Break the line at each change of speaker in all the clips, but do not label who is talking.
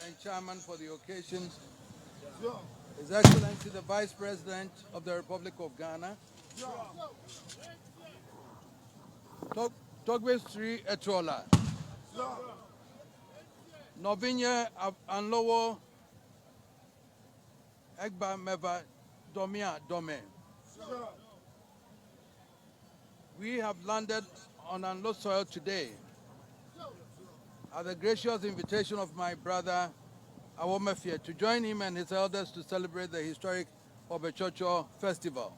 and chairman for the occasion, His Excellency the Vice President of the Republic of Ghana, Otumfour Etola, Novinya Anlowo Egba Meva Domia Dome. We have landed on Anlo soil today at the gracious invitation of my brother Awomefia to join him and his elders to celebrate the historic Obechocho Festival.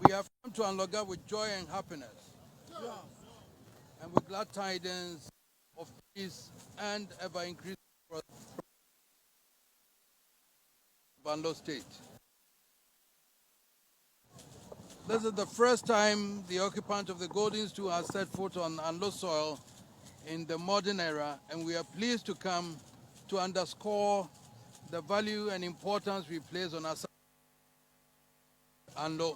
We have come to Anloga with joy and happiness and with glad tidings of peace and ever-increasing prosperity of Anlo State. This is the first time the occupant of the Golden Stool has set foot on Anlo soil in the modern era, and we are pleased to come to underscore the value and importance we place on our Anlo.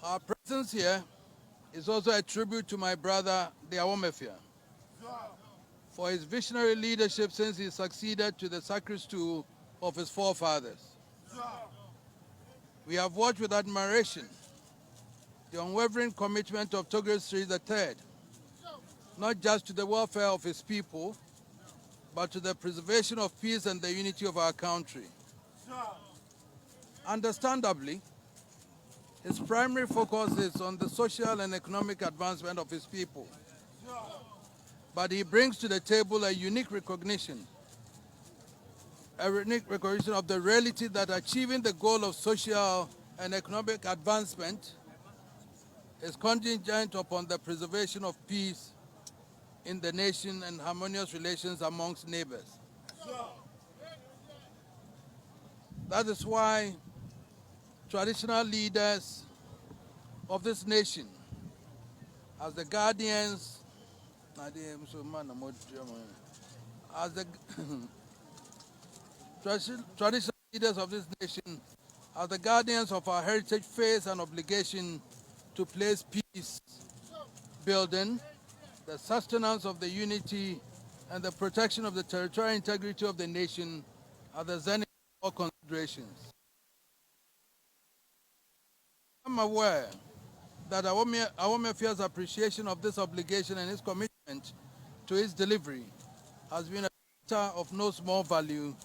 Our presence here is also a tribute to my brother, the Awomefia, for his visionary leadership since he succeeded to the sacred stool of his forefathers. We have watched with admiration the unwavering commitment of Otumfour Osei III, not just to the welfare of his people, but to the preservation of peace and the unity of our country. Understandably, his primary focus is on the social and economic advancement of his people. But he brings to the table a unique recognition of the reality that achieving the goal of social and economic advancement is contingent upon the preservation of peace in the nation and harmonious relations amongst neighbors. That is why traditional leaders of this nation, as the guardians, as the traditional leaders of this nation, as the guardians of our heritage, face an obligation to place peace building, the sustenance of the unity, and the protection of the territorial integrity of the nation are the zenith of all considerations. I'm aware that Awomefia's appreciation of this obligation and his commitment to its delivery has been a factor of no small value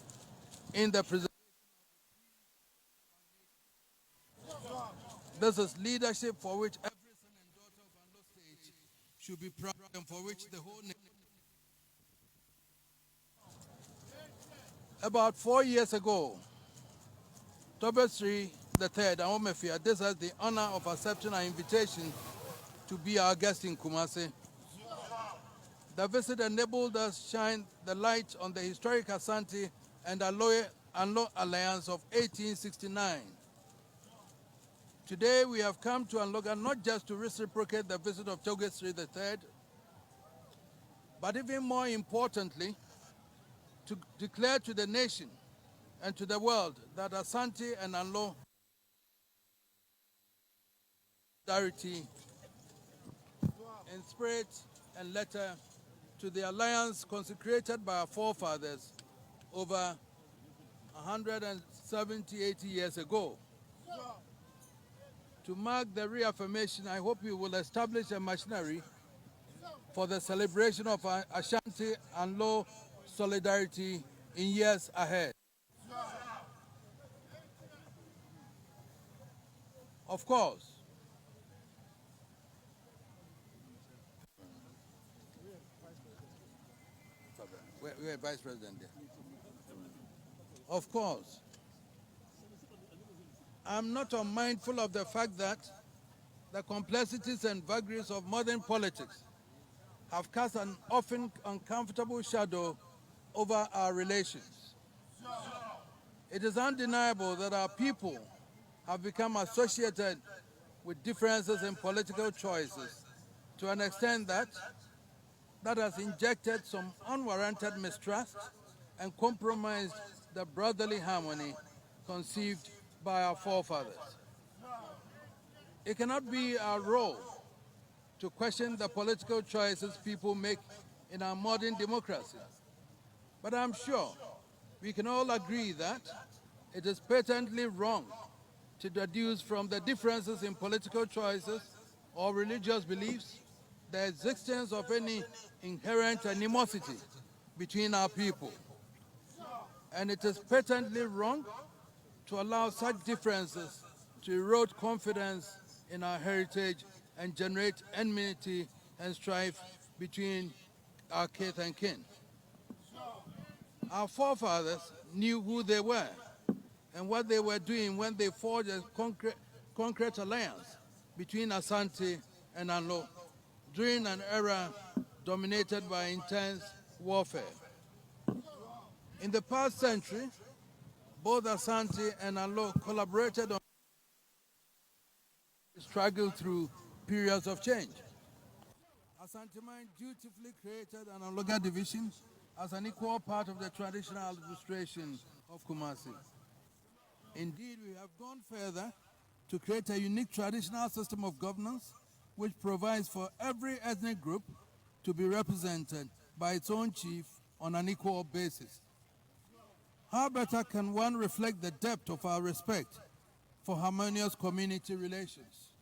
in the preservation. This is leadership for which every son and daughter of Anlo State should be proud and for which the whole nation. About 4 years ago, Otumfour III Awomefia did us the honor of accepting our invitation to be our guest in Kumasi. The visit enabled us shine the light on the historic Asante and Anlo Alliance of 1869. Today we have come to Anloga not just to reciprocate the visit of Otumfour III, but even more importantly, to declare to the nation and to the world that Asante and Anlo solidarity in spirit and letter to the alliance consecrated by our forefathers over 170-80 years ago. To mark the reaffirmation, I hope you will establish a machinery for the celebration of Ashanti and Anlo solidarity in years ahead. Of course, we're Vice President there. Of course, I'm not unmindful of the fact that the complexities and vagaries of modern politics have cast an often uncomfortable shadow over our relations. It is undeniable that our people have become associated with differences in political choices to an extent that has injected some unwarranted mistrust and compromised the brotherly harmony conceived by our forefathers. It cannot be our role to question the political choices people make in our modern democracy. But I'm sure we can all agree that it is patently wrong to deduce from the differences in political choices or religious beliefs the existence of any inherent animosity between our people. And it is patently wrong to allow such differences to erode confidence in our heritage and generate enmity and strife between our kith and kin. Our forefathers knew who they were and what they were doing when they forged a concrete alliance between Asante and Anlo during an era dominated by intense warfare. In the past century, both Asante and Anlo collaborated on struggle through periods of change. Asante Mine dutifully created an Anloga division as an equal part of the traditional administration of Kumasi. Indeed, we have gone further to create a unique traditional system of governance which provides for every ethnic group to be represented by its own chief on an equal basis. How better can one reflect the depth of our respect for harmonious community relations?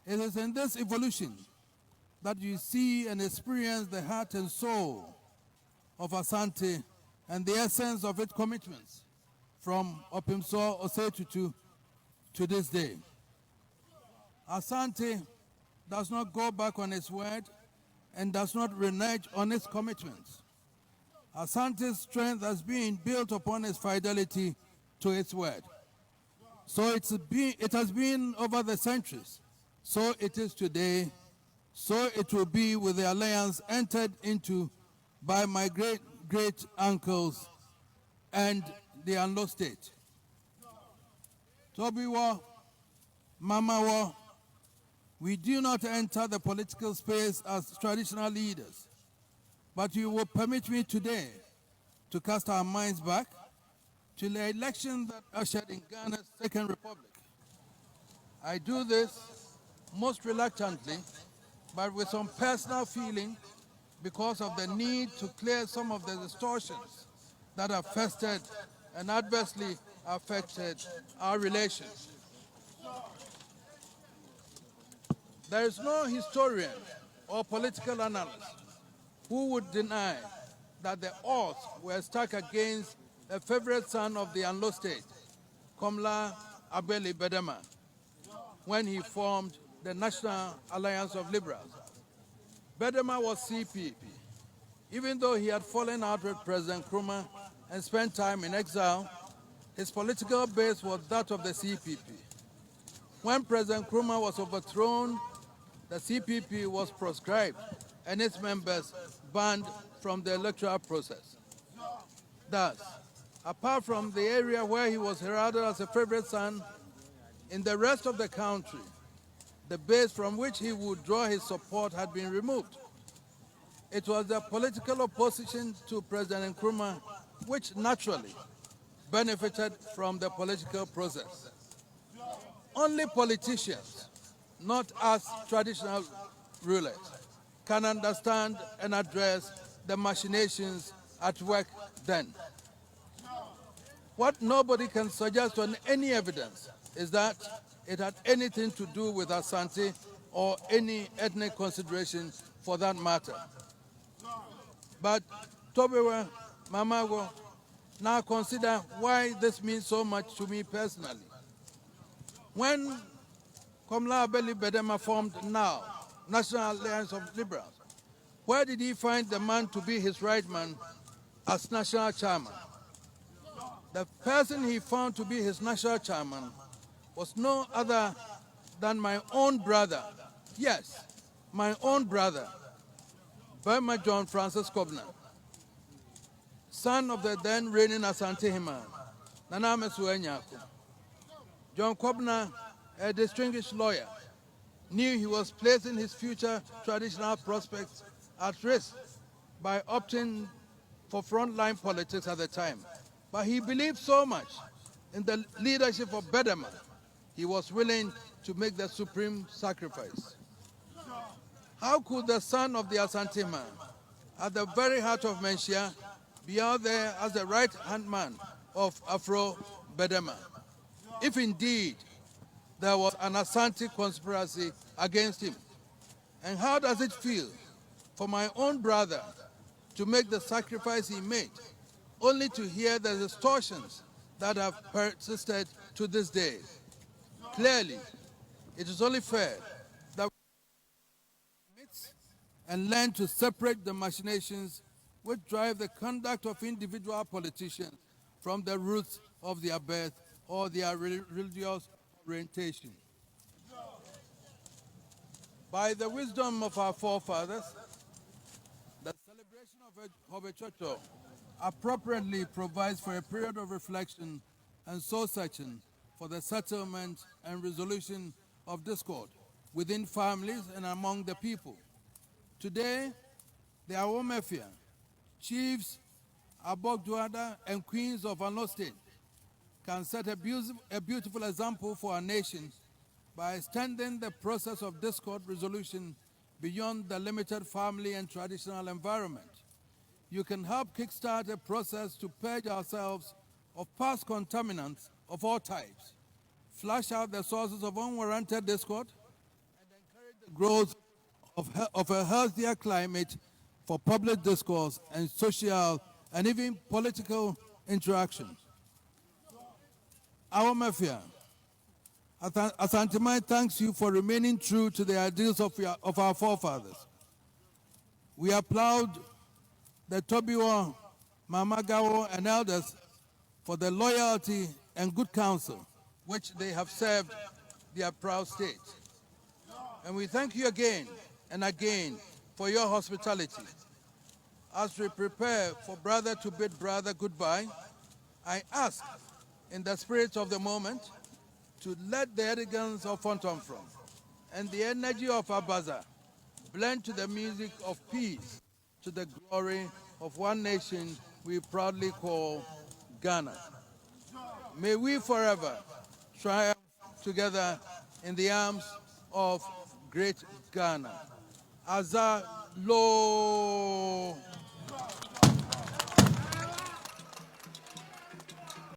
It is in this evolution that you see and experience the heart and soul of Asante and the essence of its commitments from Otumfour Osei Tutu to this day. Asante does not go back on its word and does not renege on its commitments. Asante's strength has been built upon its fidelity to its word. So it has been over the centuries. So it is today. So it will be with the alliance entered into by my great uncles and the Anlo state. Toby War, Mama War, we do not enter the political space as traditional leaders, but you will permit me today to cast our minds back to the election that ushered in Ghana's Second Republic. I do this most reluctantly, but with some personal feeling because of the need to clear some of the distortions that have festered and adversely affected our relations. There is no historian or political analyst who would deny that the odds were stacked against a favorite son of the Anlo state, Komla Abeli Bedema, when he formed the National Alliance of Liberals. Bedema was CPP. Even though he had fallen out with President Nkrumah and spent time in exile, his political base was that of the CPP. When President Nkrumah was overthrown, the CPP was proscribed and its members banned from the electoral process. Thus, apart from the area where he was heralded as a favorite son, in the rest of the country, the base from which he would draw his support had been removed. It was the political opposition to President Nkrumah which naturally benefited from the political process. Only politicians, not us traditional rulers, can understand and address the machinations at work then. What nobody can suggest on any evidence is that it had anything to do with Asante or any ethnic consideration for that matter. But Tobewa, Mamago, now consider why this means so much to me personally. When Komla Abeli Bedema formed NAL, National Alliance of Liberals, where did he find the man to be his right man as national chairman? The person he found to be his national chairman was no other than my own brother. Yes, my own brother, Burma John Francis Kobna, son of the then reigning Asante Hima, Nana Mesuwe Nyako. John Kobna, a distinguished lawyer, knew he was placing his future traditional prospects at risk by opting for frontline politics at the time. But he believed so much in the leadership of Bedema, he was willing to make the supreme sacrifice. How could the son of the Asante man, at the very heart of Menchia, be out there as the right-hand man of Afro Bedema, if indeed there was an Asante conspiracy against him? And how does it feel for my own brother to make the sacrifice he made, only to hear the distortions that have persisted to this day? Clearly, it is only fair that we admit and learn to separate the machinations which drive the conduct of individual politicians from the roots of their birth or their religious orientation. By the wisdom of our forefathers, the celebration of a Chocho appropriately provides for a period of reflection and soul-searching for the settlement and resolution of discord within families and among the people. Today, the Awomefia, chiefs, Abogduada, and queens of Ano State can set a beautiful example for our nation by extending the process of discord resolution beyond the limited family and traditional environment. You can help kickstart a process to purge ourselves of past contaminants of all types, flush out the sources of unwarranted discord, and encourage the growth of a healthier climate for public discourse and social and even political interaction. Our Mafia, Asantemai thanks you for remaining true to the ideals of our forefathers. We applaud the Tobiwa, Mamagawo, and elders for the loyalty and good counsel which they have served their proud state. And we thank you again and again for your hospitality. As we prepare for brother to bid brother goodbye, I ask, in the spirit of the moment, to let the elegance of Otumfour and the energy of Abaza blend to the music of peace, to the glory of one nation we proudly call Ghana. May we forever triumph together in the arms of great Ghana. Azalo.